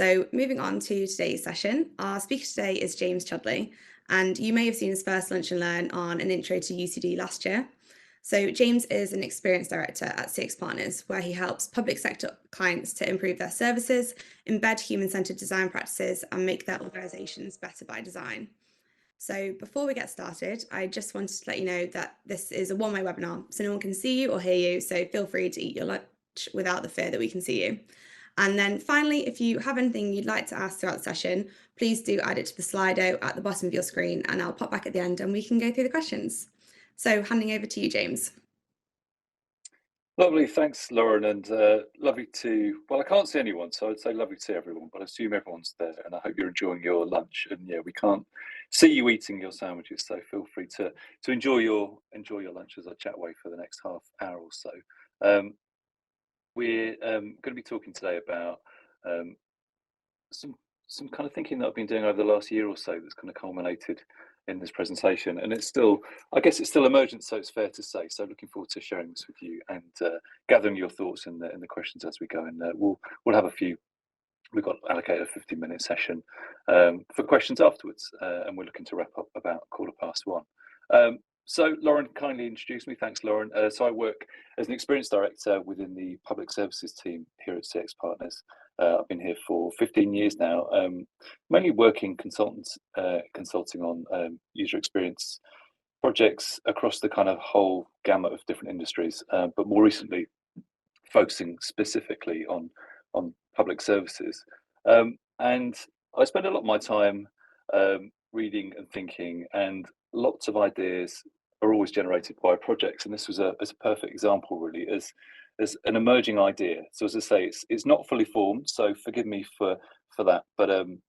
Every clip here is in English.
So moving on to today's session, our speaker today is James Chudley, and you may have seen his first Lunch and Learn on an intro to UCD last year. So James is an experienced director at Six Partners, where he helps public sector clients to improve their services, embed human-centered design practices, and make their organizations better by design. So before we get started, I just wanted to let you know that this is a one-way webinar, so no one can see you or hear you, so feel free to eat your lunch without the fear that we can see you. And then finally, if you have anything you'd like to ask throughout the session, please do add it to the Slido at the bottom of your screen, and I'll pop back at the end and we can go through the questions. So handing over to you, James. Lovely, thanks, Lauren, and lovely to, well, I can't see anyone, so I'd say lovely to see everyone, but I assume everyone's there, and I hope you're enjoying your lunch. And yeah, we can't see you eating your sandwiches, so feel free to enjoy your lunch as I chat away for the next half hour or so. We're going to be talking today about um, some kind of thinking that I've been doing over the last year or so that's kind of culminated in this presentation, and it's still, I guess it's still emergent, so it's fair to say. So looking forward to sharing this with you and gathering your thoughts in the questions as we go. And we'll have a few. We've got allocated a 15-minute session for questions afterwards, and we're looking to wrap up about 1:15. So Lauren kindly introduced me. Thanks, Lauren. So I work as an experienced director within the public services team here at CX Partners. I've been here for 15 years now, mainly working consulting on user experience projects across the kind of whole gamut of different industries, but more recently focusing specifically on public services. And I spend a lot of my time reading and thinking, and lots of ideas are always generated by projects. And this was a perfect example, really, as an emerging idea. So as I say, it's not fully formed, so forgive me for that. But I'm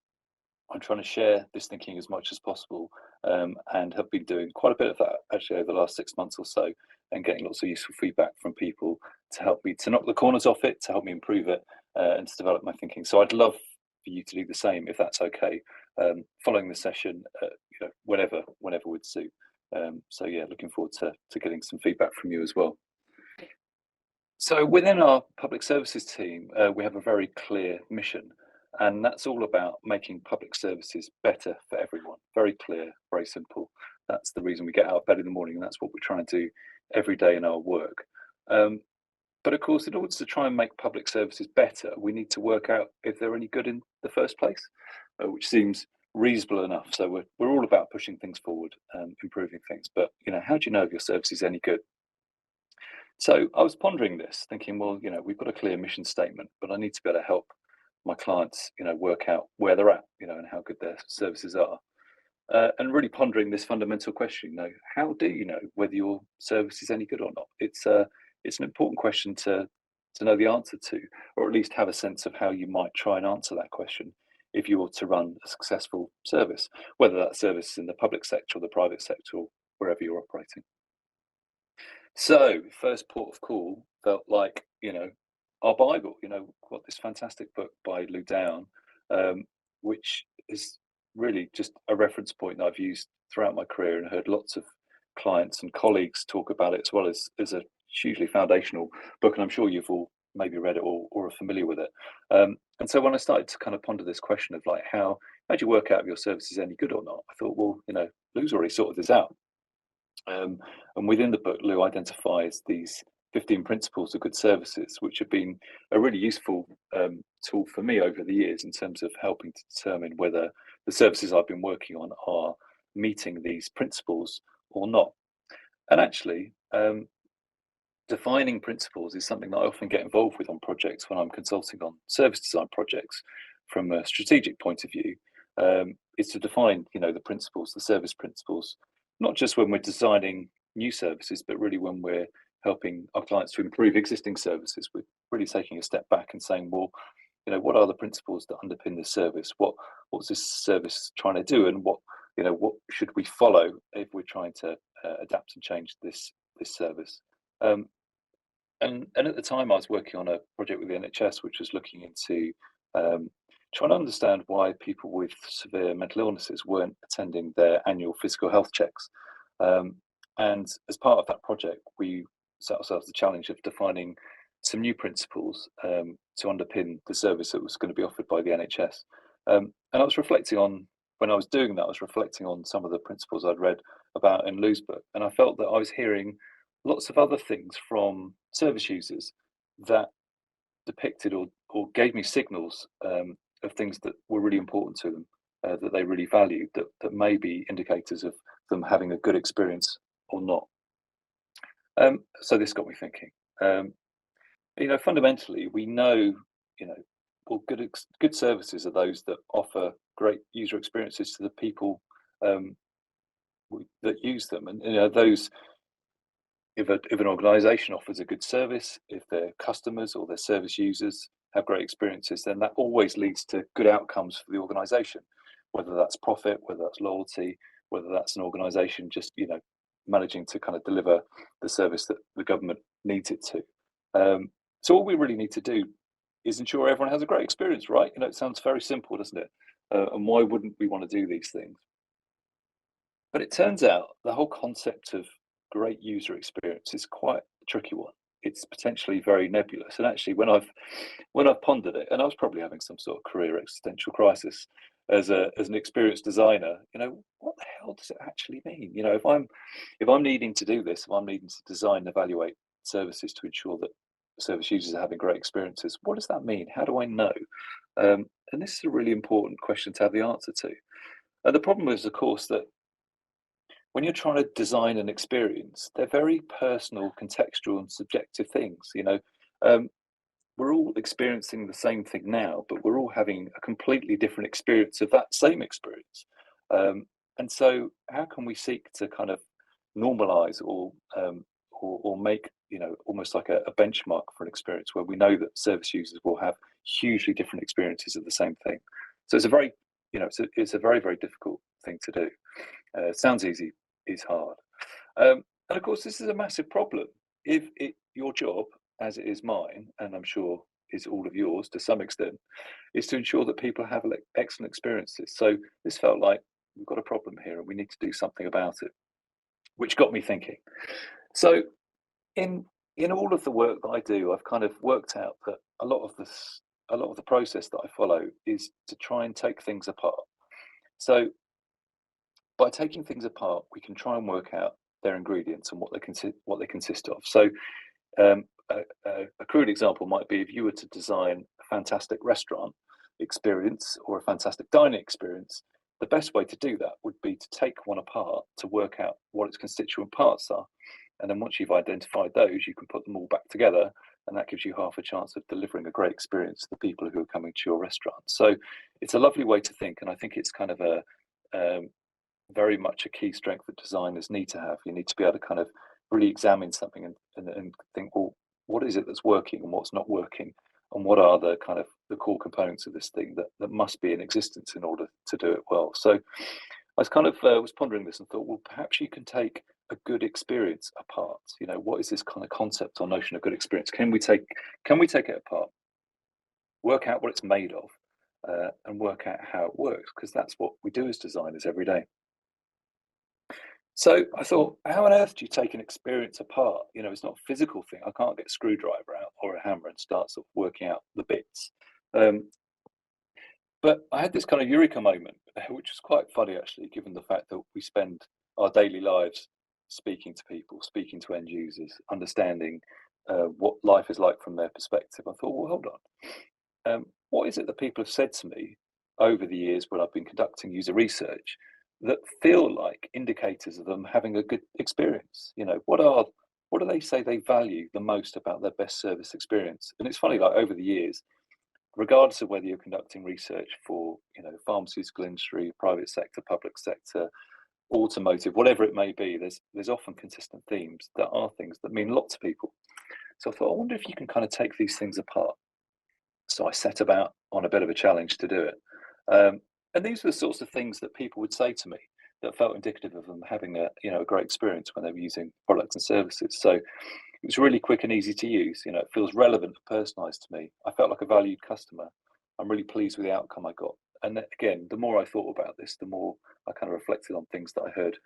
trying to share this thinking as much as possible, and have been doing quite a bit of that actually over the last 6 months or so, and getting lots of useful feedback from people to help me to knock the corners off it, to help me improve it, and to develop my thinking. So I'd love for you to do the same, if that's okay, following the session, whenever would suit. So yeah, looking forward to getting some feedback from you as well. So within our public services team, we have a very clear mission, and that's all about making public services better for everyone. Very clear, very simple. That's the reason we get out of bed in the morning, and that's what we're trying to do every day in our work. But of course, in order to try and make public services better, we need to work out if they're any good in the first place, which seems reasonable enough. So we're all about pushing things forward, improving things. But how do you know if your service is any good? So I was pondering this, thinking, well, we've got a clear mission statement, but I need to be able to help my clients, work out where they're at, and how good their services are. And really pondering this fundamental question, how do you know whether your service is any good or not? It's an important question to know the answer to, or at least have a sense of how you might try and answer that question if you were to run a successful service, whether that service is in the public sector or the private sector or wherever you're operating. So first port of call felt like, our Bible, got this fantastic book by Lou Down, which is really just a reference point that I've used throughout my career and heard lots of clients and colleagues talk about it, as well as a hugely foundational book. And I'm sure you've all maybe read it or are familiar with it. And so when I started to kind of ponder this question of like, how do you work out if your service is any good or not? I thought, well, Lou's already sorted this out. And within the book, Lou identifies these 15 principles of good services, which have been a really useful tool for me over the years in terms of helping to determine whether the services I've been working on are meeting these principles or not. And actually, defining principles is something that I often get involved with on projects when I'm consulting on service design projects from a strategic point of view. Is to define, the principles, the service principles, not just when we're designing new services, but really when we're helping our clients to improve existing services. We're really taking a step back and saying, well, what are the principles that underpin this service? What's this service trying to do, and what should we follow if we're trying to adapt and change this service? And at the time, I was working on a project with the NHS, which was looking into trying to understand why people with severe mental illnesses weren't attending their annual physical health checks. And as part of that project, we set ourselves the challenge of defining some new principles to underpin the service that was going to be offered by the NHS. And I was reflecting on, when I was doing that, I was reflecting on some of the principles I'd read about in Lou's book, and I felt that I was hearing lots of other things from service users that depicted or gave me signals of things that were really important to them, that they really valued, that may be indicators of them having a good experience or not. So this got me thinking. Fundamentally, we know, well, good services are those that offer great user experiences to the people that use them, and those. If an organisation offers a good service, if their customers or their service users have great experiences, then that always leads to good outcomes for the organisation, whether that's profit, whether that's loyalty, whether that's an organisation just managing to kind of deliver the service that the government needs it to. So all we really need to do is ensure everyone has a great experience, right? It sounds very simple, doesn't it? And why wouldn't we want to do these things? But it turns out the whole concept of great user experience is quite a tricky one. It's potentially very nebulous. And actually, when I've pondered it, and I was probably having some sort of career existential crisis as an experienced designer, what the hell does it actually mean? If I'm needing to do this, if I'm needing to design and evaluate services to ensure that service users are having great experiences, what does that mean? How do I know? And this is a really important question to have the answer to. And the problem is, of course, that when you're trying to design an experience, they're very personal, contextual, and subjective things. We're all experiencing the same thing now, but we're all having a completely different experience of that same experience. And so, how can we seek to kind of normalize or make almost like a benchmark for an experience where we know that service users will have hugely different experiences of the same thing? So it's a very it's a very, very difficult thing to do. Sounds easy, is hard. And of course, this is a massive problem. If your job, as it is mine, and I'm sure is all of yours to some extent, is to ensure that people have excellent experiences. So this felt like we've got a problem here and we need to do something about it, which got me thinking. So in all of the work that I do, I've kind of worked out that a lot of the process that I follow is to try and take things apart. So by taking things apart, we can try and work out their ingredients and what they consist of. So, a crude example might be if you were to design a fantastic restaurant experience or a fantastic dining experience. The best way to do that would be to take one apart to work out what its constituent parts are, and then once you've identified those, you can put them all back together, and that gives you half a chance of delivering a great experience to the people who are coming to your restaurant. So, it's a lovely way to think, and I think it's kind of a very much a key strength that designers need to have. You need to be able to kind of really examine something and think, well, what is it that's working and what's not working, and what are the kind of the core components of this thing that must be in existence in order to do it well. So I was kind of was pondering this and thought, well, perhaps you can take a good experience apart. What is this kind of concept or notion of good experience? Can we take it apart, work out what it's made of, and work out how it works? Because that's what we do as designers every day. So I thought, how on earth do you take an experience apart? It's not a physical thing. I can't get a screwdriver out or a hammer and start sort of working out the bits. Um, but I had this kind of eureka moment, which was quite funny actually, given the fact that we spend our daily lives speaking to people, speaking to end users, understanding what life is like from their perspective. I thought, well, hold on. What is it that people have said to me over the years when I've been conducting user research that feel like indicators of them having a good experience? What do they say they value the most about their best service experience? And it's funny, like over the years, regardless of whether you're conducting research for pharmaceutical industry, private sector, public sector, automotive, whatever it may be, there's often consistent themes that are things that mean a lot to people. So I thought, I wonder if you can kind of take these things apart. So I set about on a bit of a challenge to do it. And these were the sorts of things that people would say to me that felt indicative of them having a great experience when they were using products and services. So it was really quick and easy to use. It feels relevant and personalised to me. I felt like a valued customer. I'm really pleased with the outcome I got. And again, the more I thought about this, the more I kind of reflected on things that I heard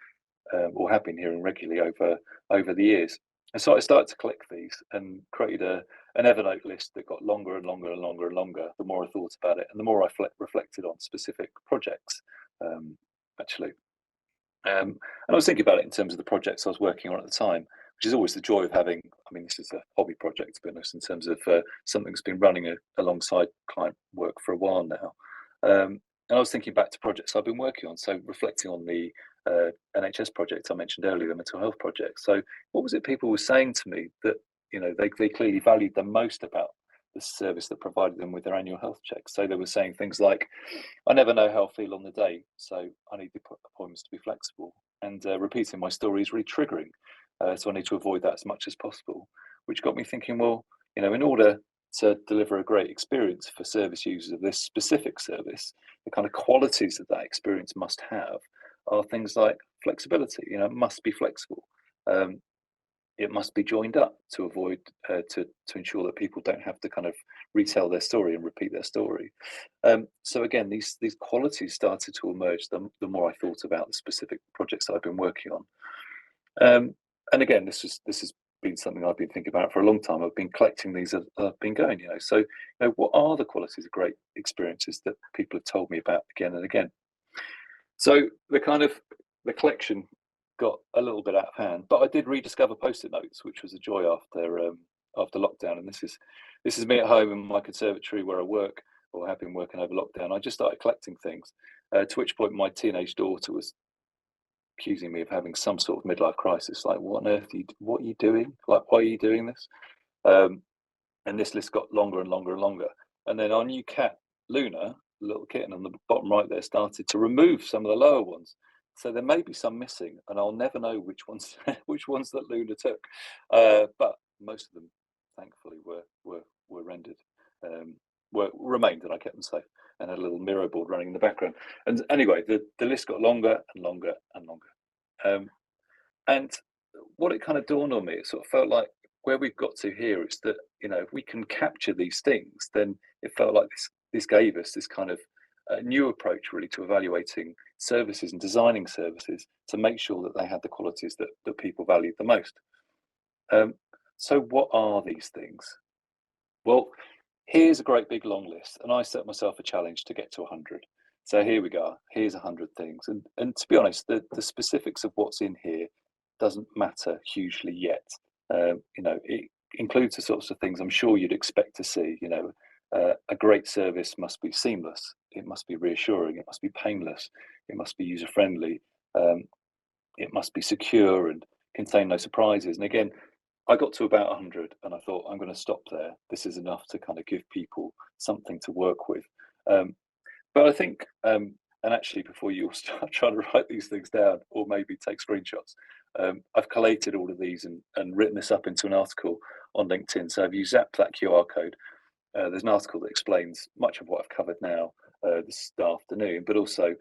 or have been hearing regularly over the years. And so I started to collect these and created an Evernote list that got longer and longer and longer and longer the more I thought about it and the more I reflected on specific projects, actually. And I was thinking about it in terms of the projects I was working on at the time, which is always the joy of having. I mean, this is a hobby project, to be honest, in terms of something that's been running alongside client work for a while now. And I was thinking back to projects I've been working on, so reflecting on the NHS project I mentioned earlier, the mental health project. So, what was it people were saying to me that they clearly valued the most about the service that provided them with their annual health checks? So they were saying things like, I never know how I feel on the day, so I need the appointments to be flexible. And repeating my story is really triggering, so I need to avoid that as much as possible. Which got me thinking, well, in order to deliver a great experience for service users of this specific service, the kind of qualities that experience must have are things like flexibility. It must be flexible. Um, it must be joined up to avoid to ensure that people don't have to kind of retell their story and repeat their story. So again, these qualities started to emerge the more I thought about the specific projects that I've been working on. And again, this has been something I've been thinking about for a long time. I've been collecting these as I've been going. So what are the qualities of great experiences that people have told me about again and again? So the collection got a little bit out of hand, but I did rediscover post-it notes, which was a joy after lockdown. And this is me at home in my conservatory where I work, or have been working over lockdown. I just started collecting things. To which point, my teenage daughter was accusing me of having some sort of midlife crisis. Like, what on earth? What are you doing? Like, why are you doing this? Um, and this list got longer and longer and longer. And then our new cat, Luna, the little kitten on the bottom right there, started to remove some of the lower ones. So there may be some missing, and I'll never know which ones which ones that Luna took. But most of them, thankfully, were rendered, were remained, and I kept them safe. And had a little mirror board running in the background. And anyway, the list got longer and longer and longer. Um, and what it kind of dawned on me, it sort of felt like where we've got to here is that, if we can capture these things, then it felt like this gave us this kind of new approach really to evaluating services and designing services to make sure that they had the qualities that people valued the most. Um, so what are these things? Well, here's a great big long list, and I set myself a challenge to get to 100. So here we go. Here's 100 things, and to be honest, the specifics of what's in here doesn't matter hugely yet. It includes the sorts of things I'm sure you'd expect to see. A great service must be seamless. It must be reassuring. It must be painless. It must be user friendly. Um, it must be secure and contain no surprises. And again, I got to about 100 and I thought, I'm going to stop there. This is enough to kind of give people something to work with. But I think, and actually, before you all start trying to write these things down or maybe take screenshots, I've collated all of these and written this up into an article on LinkedIn. So if you zap that QR code, there's an article that explains much of what I've covered now this afternoon, but also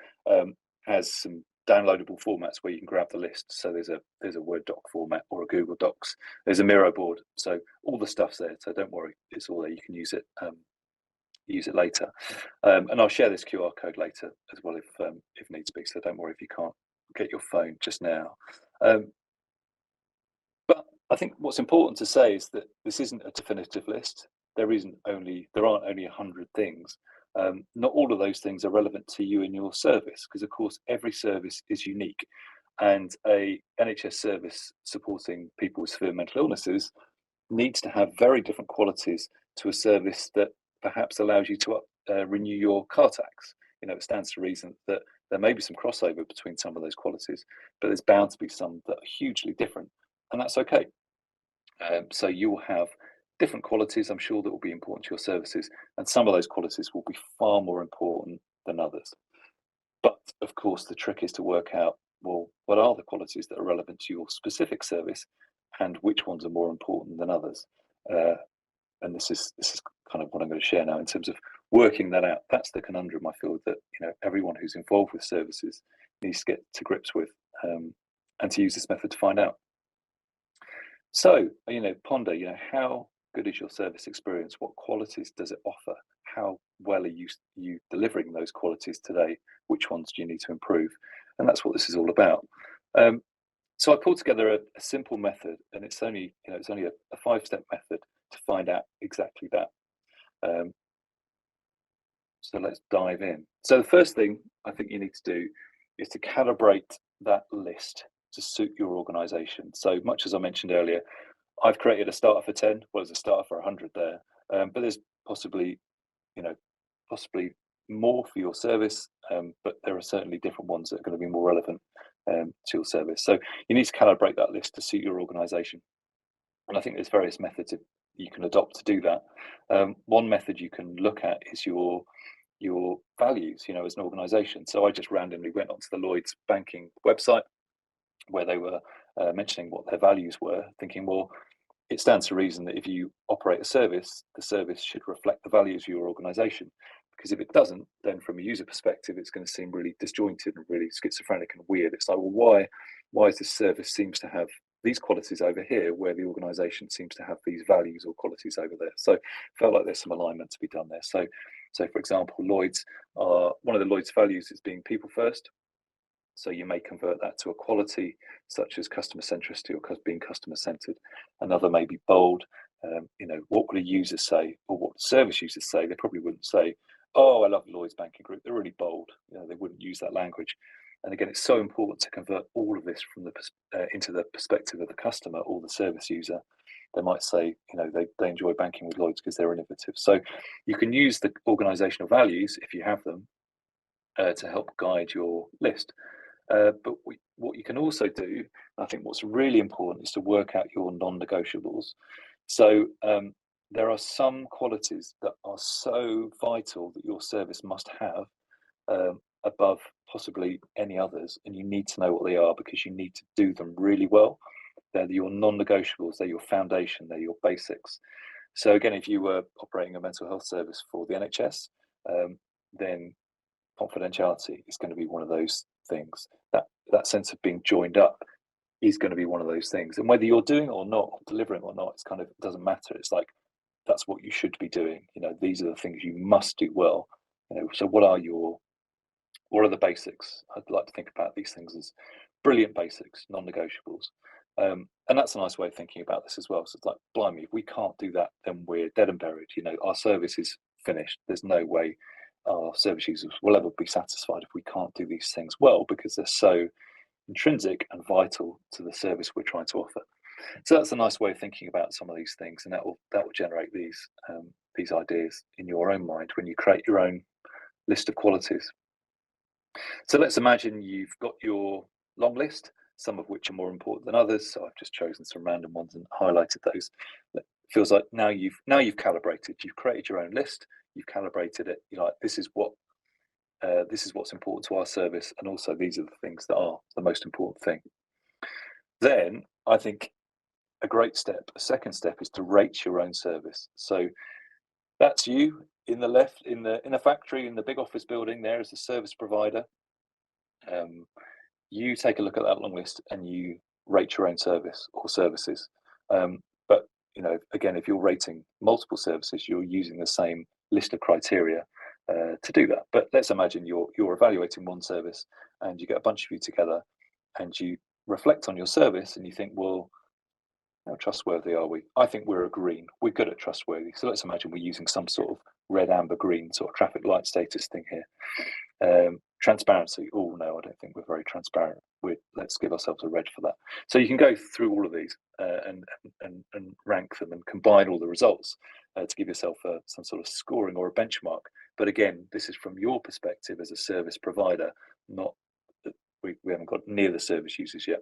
has some downloadable formats where you can grab the list. So there's a Word doc format or a Google Docs. There's a Miro board. So all the stuff's there. So don't worry, it's all there. You can use it later. And I'll share this QR code later as well if needs be. So don't worry if you can't get your phone just now. But I think what's important to say is that this isn't a definitive list. There aren't only 100 things. Not all of those things are relevant to you in your service, because of course every service is unique, and a NHS service supporting people with severe mental illnesses needs to have very different qualities to a service that perhaps allows you to renew your car tax. It stands to reason that there may be some crossover between some of those qualities, but there's bound to be some that are hugely different, and that's okay. So you will have different qualities, I'm sure, that will be important to your services, and some of those qualities will be far more important than others. But of course, the trick is to work out, well, what are the qualities that are relevant to your specific service, and which ones are more important than others. And this is kind of what I'm going to share now in terms of working that out. That's the conundrum I feel that everyone who's involved with services needs to get to grips with, and to use this method to find out. So, ponder, how good is your service experience? What qualities does it offer? How well are you delivering those qualities today? Which ones do you need to improve? And that's what this is all about. So I pulled together a simple method, and it's only a 5-step method to find out exactly that. Um, so let's dive in. So the first thing I think you need to do is to calibrate that list to suit your organisation. So much as I mentioned earlier, I've created a starter for 10. Well, there's a starter for 100 there, but there's possibly, you know, possibly more for your service, but there are certainly different ones that are going to be more relevant to your service. So you need to calibrate that list to suit your organisation, and I think there's various methods you can adopt to do that. One method you can look at is your values, as an organisation. So I just randomly went onto the Lloyd's banking website where they were mentioning what their values were, thinking, well, it stands to reason that if you operate a service, the service should reflect the values of your organization. Because if it doesn't, then from a user perspective, it's going to seem really disjointed and really schizophrenic and weird. It's like, well, why is this service seems to have these qualities over here where the organization seems to have these values or qualities over there? So felt like there's some alignment to be done there. So for example, one of the Lloyd's values is being people first. So you may convert that to a quality such as customer centricity or being customer centered. Another may be bold. What would a user say, or what service users say? They probably wouldn't say, "Oh, I love Lloyd's Banking Group." They're really bold. They wouldn't use that language. And again, it's so important to convert all of this from into the perspective of the customer or the service user. They might say, they enjoy banking with Lloyd's because they're innovative. So you can use the organizational values, if you have them, to help guide your list. But what you can also do, I think what's really important, is to work out your non-negotiables. So there are some qualities that are so vital that your service must have above possibly any others, and you need to know what they are because you need to do them really well. They're your non-negotiables, they're your foundation, they're your basics. So again, if you were operating a mental health service for the NHS, then confidentiality is going to be one of those things. That sense of being joined up is going to be one of those things. And whether you're doing it or not, or delivering or not, it doesn't matter. It's like that's what you should be doing. These are the things you must do well. So what are the basics? I'd like to think about these things as brilliant basics, non-negotiables. And that's a nice way of thinking about this as well. So it's like, blimey, if we can't do that, then we're dead and buried. Our service is finished. There's no way our service users will ever be satisfied if we can't do these things well, because they're so intrinsic and vital to the service we're trying to offer. So that's a nice way of thinking about some of these things, and that will generate these ideas in your own mind when you create your own list of qualities. So let's imagine you've got your long list, some of which are more important than others. So I've just chosen some random ones and highlighted those. It feels like now you've calibrated. You've created your own list. You've calibrated it. You're like, this is what's important to our service, and also these are the things that are the most important thing. Then I think a second step, is to rate your own service. So that's you in the factory, in the big office building there as a service provider. You take a look at that long list and you rate your own service or services. But again, if you're rating multiple services, you're using the same list of criteria to do that. But let's imagine you're evaluating one service and you get a bunch of you together and you reflect on your service and you think, well, how trustworthy are we? I think we're a green. We're good at trustworthy. So let's imagine we're using some sort of red, amber, green sort of traffic light status thing here. Transparency. Oh no, I don't think we're very transparent. Let's give ourselves a red for that. So you can go through all of these and rank them and combine all the results to give yourself some sort of scoring or a benchmark. But again, this is from your perspective as a service provider, not we haven't got near the service users yet.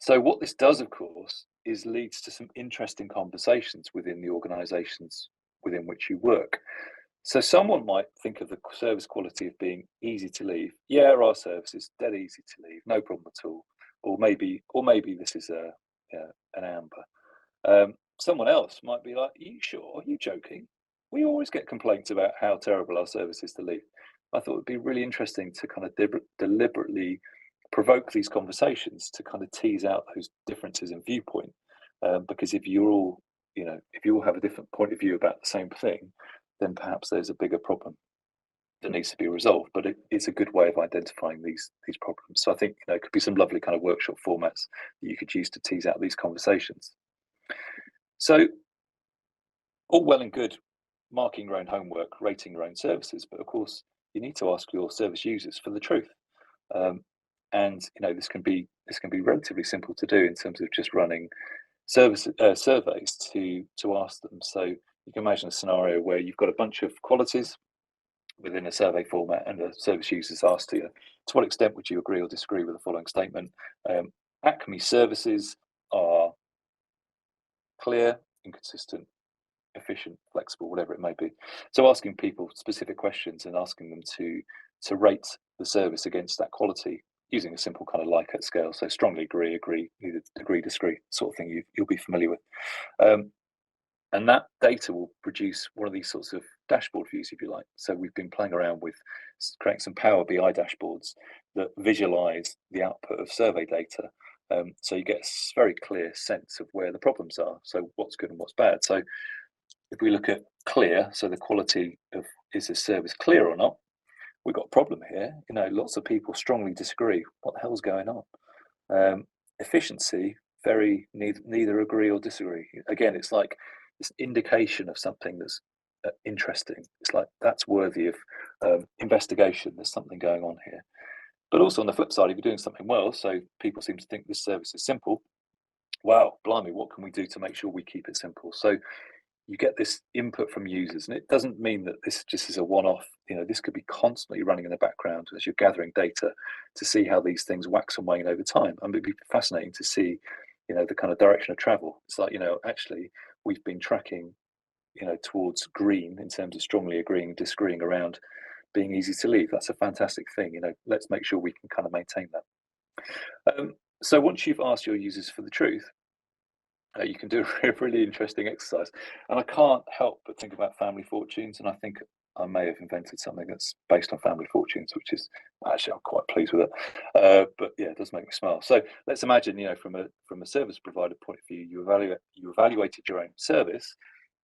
So what this does, of course, is leads to some interesting conversations within the organisations within which you work. So someone might think of the service quality of being easy to leave. Yeah, our service is dead easy to leave, no problem at all. Or maybe this is an amber. Someone else might be like, "Are you sure? Are you joking? We always get complaints about how terrible our service is to leave." I thought it'd be really interesting to kind of deliberately provoke these conversations to kind of tease out those differences in viewpoint. Because if you all have a different point of view about the same thing, then perhaps there's a bigger problem. that needs to be resolved, but it's a good way of identifying these problems. So I think, it could be some lovely kind of workshop formats that you could use to tease out these conversations. So all well and good marking your own homework, rating your own services, but of course you need to ask your service users for the truth. And this can be relatively simple to do in terms of just running surveys to ask them. So you can imagine a scenario where you've got a bunch of qualities within a survey format, and the service users asked you, to what extent would you agree or disagree with the following statement? Acme services are clear, inconsistent, efficient, flexible, whatever it may be. So asking people specific questions and asking them to rate the service against that quality using a simple kind of Likert scale. So strongly agree, disagree sort of thing you'll be familiar with. And that data will produce one of these sorts of dashboard views, if you like. So we've been playing around with creating some Power BI dashboards that visualize the output of survey data. So you get a very clear sense of where the problems are. So what's good and what's bad. So if we look at clear, so the quality of, is the service clear or not? We've got a problem here. Lots of people strongly disagree. What the hell's going on? Efficiency, very neither agree or disagree. Again, it's like this indication of something that's interesting. It's like that's worthy of investigation. There's something going on here. But also on the flip side, if you're doing something well, so people seem to think this service is simple. Wow, blimey, what can we do to make sure we keep it simple? So you get this input from users, and it doesn't mean that this just is a one-off. This could be constantly running in the background as you're gathering data to see how these things wax and wane over time. And it'd be fascinating to see, the kind of direction of travel. It's like, actually we've been tracking, towards green in terms of strongly agreeing and disagreeing around being easy to leave. That's a fantastic thing. Let's make sure we can kind of maintain that. So once you've asked your users for the truth, you can do a really interesting exercise. And I can't help but think about family fortunes. And I think I may have invented something that's based on family fortunes, which is actually I'm quite pleased with it. But yeah, it does make me smile. So let's imagine, from a service provider point of view, you evaluated your own service,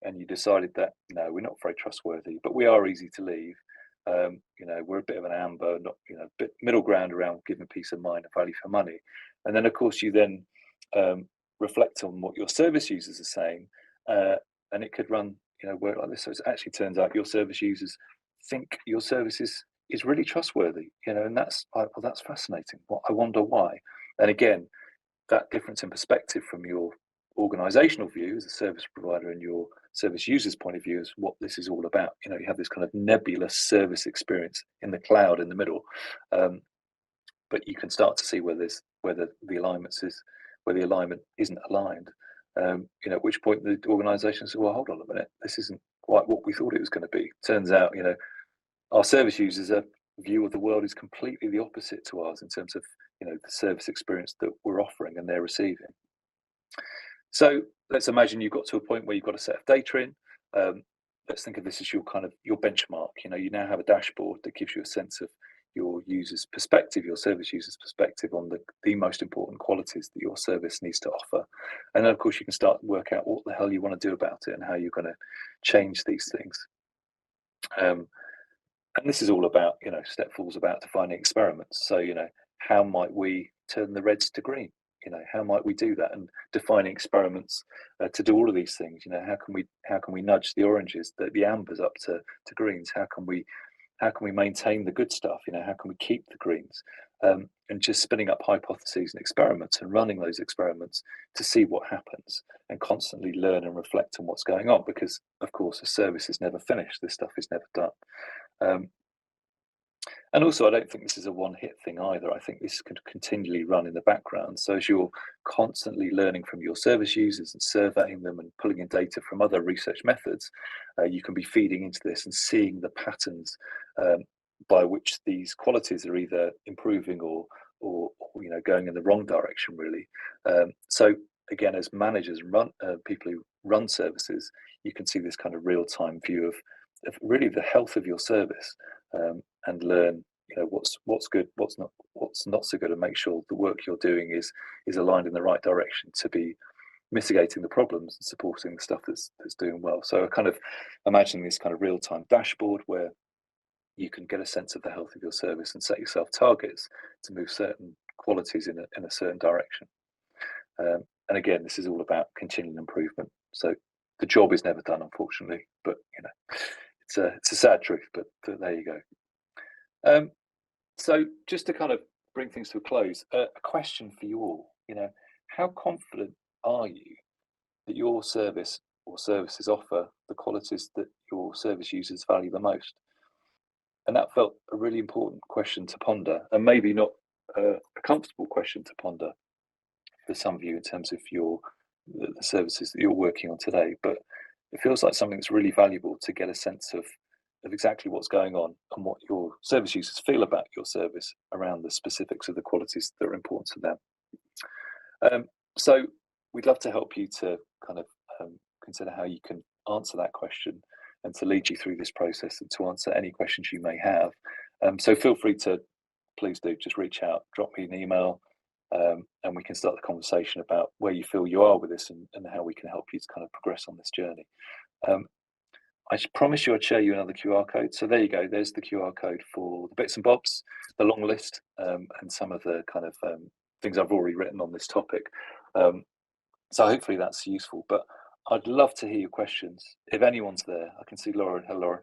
and you decided that no, we're not very trustworthy, but we are easy to leave. We're a bit of an amber, not a bit middle ground around giving peace of mind and value for money. And then of course you then reflect on what your service users are saying, and it could run work like this. So it actually turns out your service users think your service is really trustworthy, and that's well, that's fascinating. I wonder why. And again, that difference in perspective from your organizational view as a service provider and your service users point of view is what this is all about. You have this kind of nebulous service experience in the cloud in the middle, but you can start to see where the alignment isn't aligned. At which point the organisation says, "Well, hold on a minute, this isn't quite what we thought it was going to be." Turns out, our service users' view of the world is completely the opposite to ours in terms of the service experience that we're offering and they're receiving. So let's imagine you've got to a point where you've got a set of data in. Let's think of this as your benchmark. You now have a dashboard that gives you a sense of your user's perspective, your service user's perspective on the most important qualities that your service needs to offer. And then of course you can start to work out what the hell you want to do about it and how you're going to change these things. And this is all about, step 4 is about defining experiments. So, how might we turn the reds to green? How might we do that? And defining experiments to do all of these things. How can we nudge the oranges, the ambers up to greens? How can we maintain the good stuff? How can we keep the greens? And just spinning up hypotheses and experiments and running those experiments to see what happens and constantly learn and reflect on what's going on. Because of course, a service is never finished. This stuff is never done. And also, I don't think this is a one-hit thing either. I think this can continually run in the background. So as you're constantly learning from your service users and surveying them and pulling in data from other research methods, you can be feeding into this and seeing the patterns by which these qualities are either improving or going in the wrong direction, really. So again, as managers and people who run services, you can see this kind of real-time view of really the health of your service. And learn, what's good, what's not so good, and make sure the work you're doing is aligned in the right direction to be mitigating the problems and supporting the stuff that's doing well. So I kind of imagine this kind of real-time dashboard where you can get a sense of the health of your service and set yourself targets to move certain qualities in a certain direction. And again, this is all about continual improvement. So the job is never done, unfortunately, but it's a sad truth. But there you go. So just to kind of bring things to a close, a question for you all. How confident are you that your service or services offer the qualities that your service users value the most? And that felt a really important question to ponder, and maybe not a comfortable question to ponder for some of you in terms of the services that you're working on today. But it feels like something that's really valuable to get a sense of exactly what's going on and what your service users feel about your service around the specifics of the qualities that are important to them. So we'd love to help you to kind of consider how you can answer that question and to lead you through this process and to answer any questions you may have. So feel free to, please do, just reach out, drop me an email, and we can start the conversation about where you feel you are with this and how we can help you to kind of progress on this journey. I promise you I'd share you another QR code. So there you go. There's the QR code for the bits and bobs, the long list, and some of the kind of things I've already written on this topic. So hopefully that's useful. But I'd love to hear your questions. If anyone's there, I can see Lauren. Hello, Lauren.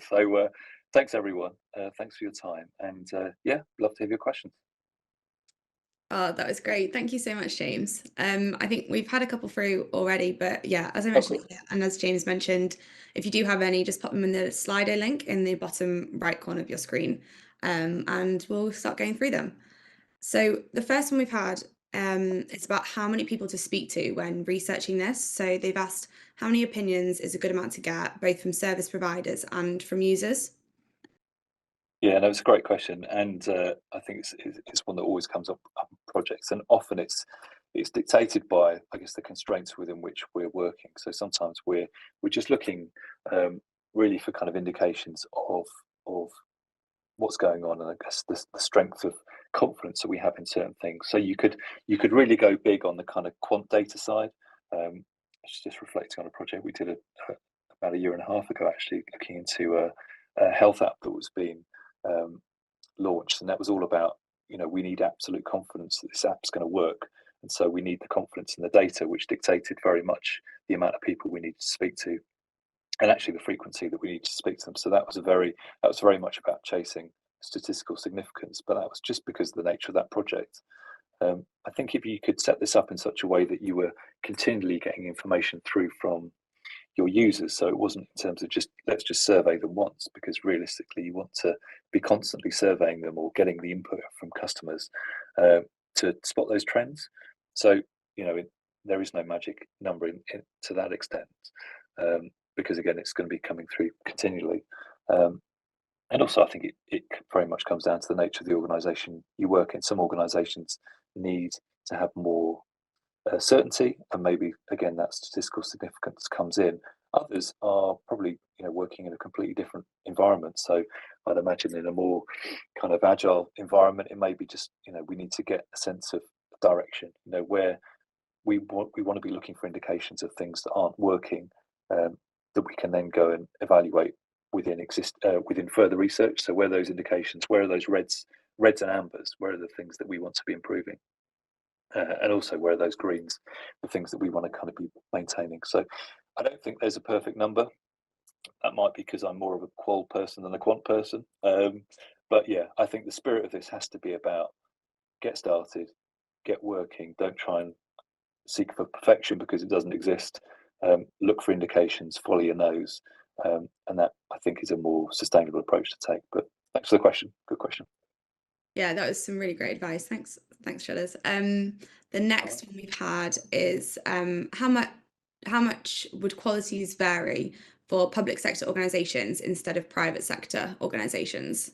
So thanks, everyone. Thanks for your time. And yeah, love to hear your questions. Oh, that was great. Thank you so much, James. I think we've had a couple through already, but yeah, as I mentioned, Cool. and as James mentioned, if you do have any, just pop them in the Slido link in the bottom right corner of your screen, and we'll start going through them. So the first one we've had, it's about how many people to speak to when researching this. So they've asked how many opinions is a good amount to get, both from service providers and from users. Yeah, no, it's a great question, and I think it's one that always comes up in projects, and often it's dictated by, I guess, the constraints within which we're working. So sometimes we're just looking really for kind of indications of what's going on, and I guess the strength of confidence that we have in certain things. So you could really go big on the kind of quant data side. Just reflecting on a project we did about a year and a half ago, actually looking into a health app that was being launched, and that was all about, we need absolute confidence that this app's going to work, and so we need the confidence in the data, which dictated very much the amount of people we need to speak to, and actually the frequency that we need to speak to them. So that was very much about chasing statistical significance, but that was just because of the nature of that project. I think if you could set this up in such a way that you were continually getting information through from your users, so it wasn't in terms of just let's just survey them once, because realistically you want to be constantly surveying them or getting the input from customers to spot those trends. So there is no magic number to that extent, because again it's going to be coming through continually. And also I think it very much comes down to the nature of the organization you work in. Some organizations need to have more certainty, and maybe again that statistical significance comes in. Others are probably working in a completely different environment. So I'd imagine in a more kind of agile environment, it may be just we need to get a sense of direction. Where we want to be looking for indications of things that aren't working, that we can then go and evaluate within further research. So where are those indications? Where are those reds and ambers? Where are the things that we want to be improving? And also where are those greens, the things that we want to kind of be maintaining. So I don't think there's a perfect number. That might be because I'm more of a qual person than a quant person. But yeah, I think the spirit of this has to be about get started, get working. Don't try and seek for perfection because it doesn't exist. Look for indications, follow your nose. And that I think is a more sustainable approach to take. But thanks for the question. Good question. Yeah, that was some really great advice. Thanks, Shudders. The next one we've had is how much would qualities vary for public sector organisations instead of private sector organisations?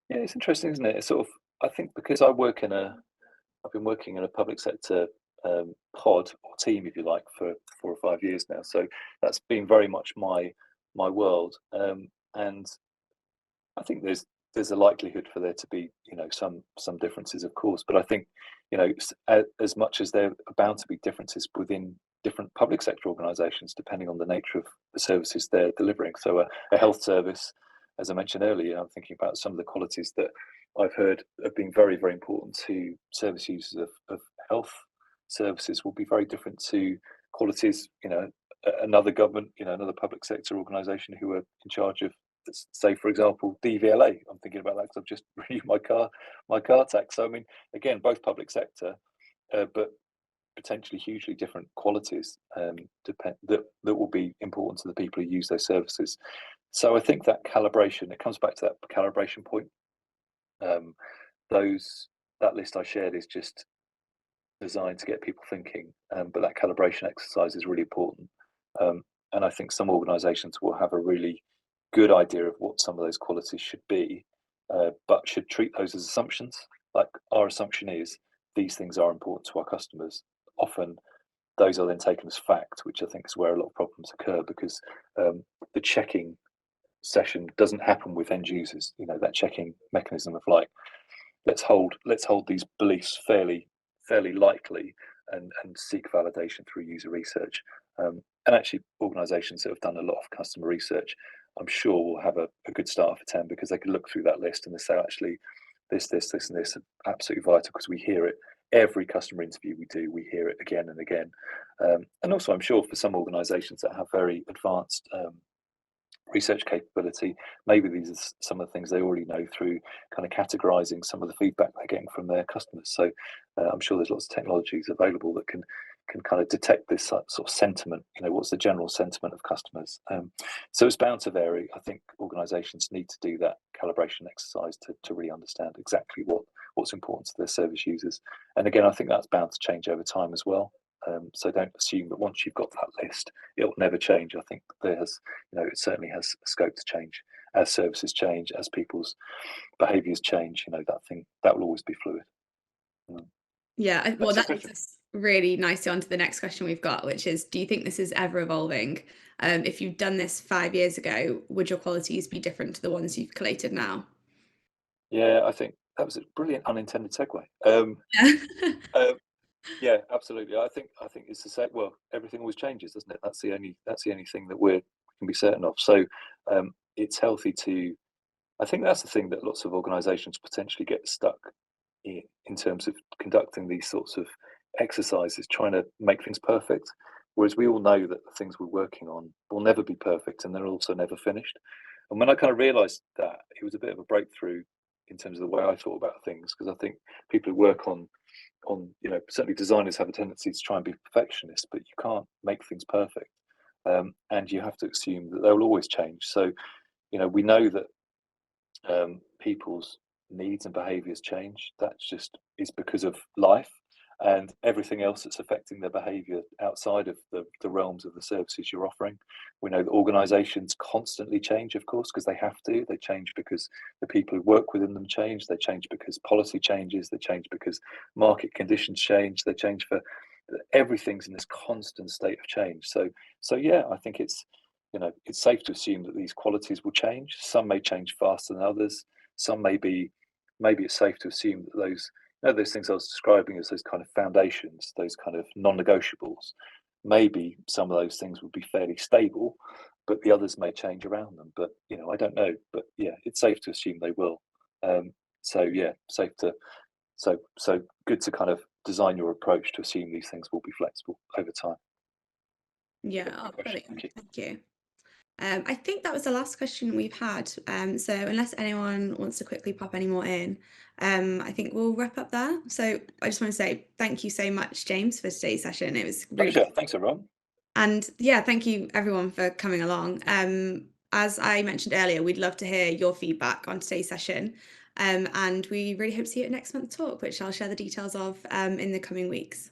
Yeah, it's interesting, isn't it? It's sort of, I think because I've been working in a public sector pod or team, if you like, for 4 or 5 years now. So that's been very much my world, and I think there's a likelihood for there to be some differences, of course. But I think as much as there are bound to be differences within different public sector organisations, depending on the nature of the services they're delivering. So a health service as I mentioned earlier, I'm thinking about some of the qualities that I've heard have been very, very important to service users of health services will be very different to qualities, another government, another public sector organisation who are in charge of, say, for example, DVLA. I'm thinking about that because I've just renewed my car tax. So I mean, again, both public sector, but potentially hugely different qualities that will be important to the people who use those services. So I think that calibration, it comes back to that calibration point. Um, those that list I shared is just designed to get people thinking, but that calibration exercise is really important. Um, and I think some organisations will have a really good idea of what some of those qualities should be, but should treat those as assumptions. Like our assumption is these things are important to our customers. Often those are then taken as fact, which I think is where a lot of problems occur because the checking session doesn't happen with end users. That checking mechanism of like, let's hold these beliefs fairly lightly and seek validation through user research. And actually, organisations that have done a lot of customer research, I'm sure will have a good start for 10 because they can look through that list and they say, actually, this, and this are absolutely vital because we hear it every customer interview we do. We hear it again and again. And also, I'm sure for some organisations that have very advanced research capability, maybe these are some of the things they already know through kind of categorizing some of the feedback they're getting from their customers. So I'm sure there's lots of technologies available that can kind of detect this sort of sentiment. What's the general sentiment of customers? So it's bound to vary. I think organizations need to do that calibration exercise to really understand exactly what's important to their service users. And again, I think that's bound to change over time as well. So don't assume that once you've got that list, it'll never change. I think it certainly has scope to change as services change, as people's behaviours change. That will always be fluid. Mm. Yeah, well, Thanks for the that leads question. us really nicely on to the next question we've got, which is, do you think this is ever evolving? If you've done this 5 years ago, would your qualities be different to the ones you've collated now? Yeah, I think that was a brilliant unintended segue. Yeah. Uh, yeah, absolutely. I think it's the same. Well, everything always changes, doesn't it? That's the only thing that we can be certain of. So it's healthy to. I think that's the thing that lots of organisations potentially get stuck in terms of conducting these sorts of exercises, trying to make things perfect. Whereas we all know that the things we're working on will never be perfect and they're also never finished. And when I kind of realised that, it was a bit of a breakthrough in terms of the way I thought about things, because I think people who work on certainly designers have a tendency to try and be perfectionists, but you can't make things perfect, and you have to assume that they will always change. So we know that people's needs and behaviors change. That's just is because of life and everything else that's affecting their behavior outside of the realms of the services you're offering. We know that organizations constantly change, of course, because they have to. They change because the people who work within them change. They change because policy changes. They change because market conditions change. They change for everything's in this constant state of change. So yeah, I think it's safe to assume that these qualities will change. Some may change faster than others. Some maybe it's safe to assume that those things I was describing as those kind of foundations, those kind of non-negotiables, maybe some of those things would be fairly stable, but the others may change around them. But I don't know. But yeah, it's safe to assume they will. So yeah, safe to so good to kind of design your approach to assume these things will be flexible over time. Yeah, But oh, good question. Thank brilliant. you. Thank you. I think that was the last question we've had. So unless anyone wants to quickly pop any more in, I think we'll wrap up there. So I just want to say thank you so much, James, for today's session. It was really Pleasure. good. Thanks, everyone. And yeah, thank you everyone for coming along. As I mentioned earlier, we'd love to hear your feedback on today's session. And we really hope to see you at next month's talk, which I'll share the details of in the coming weeks.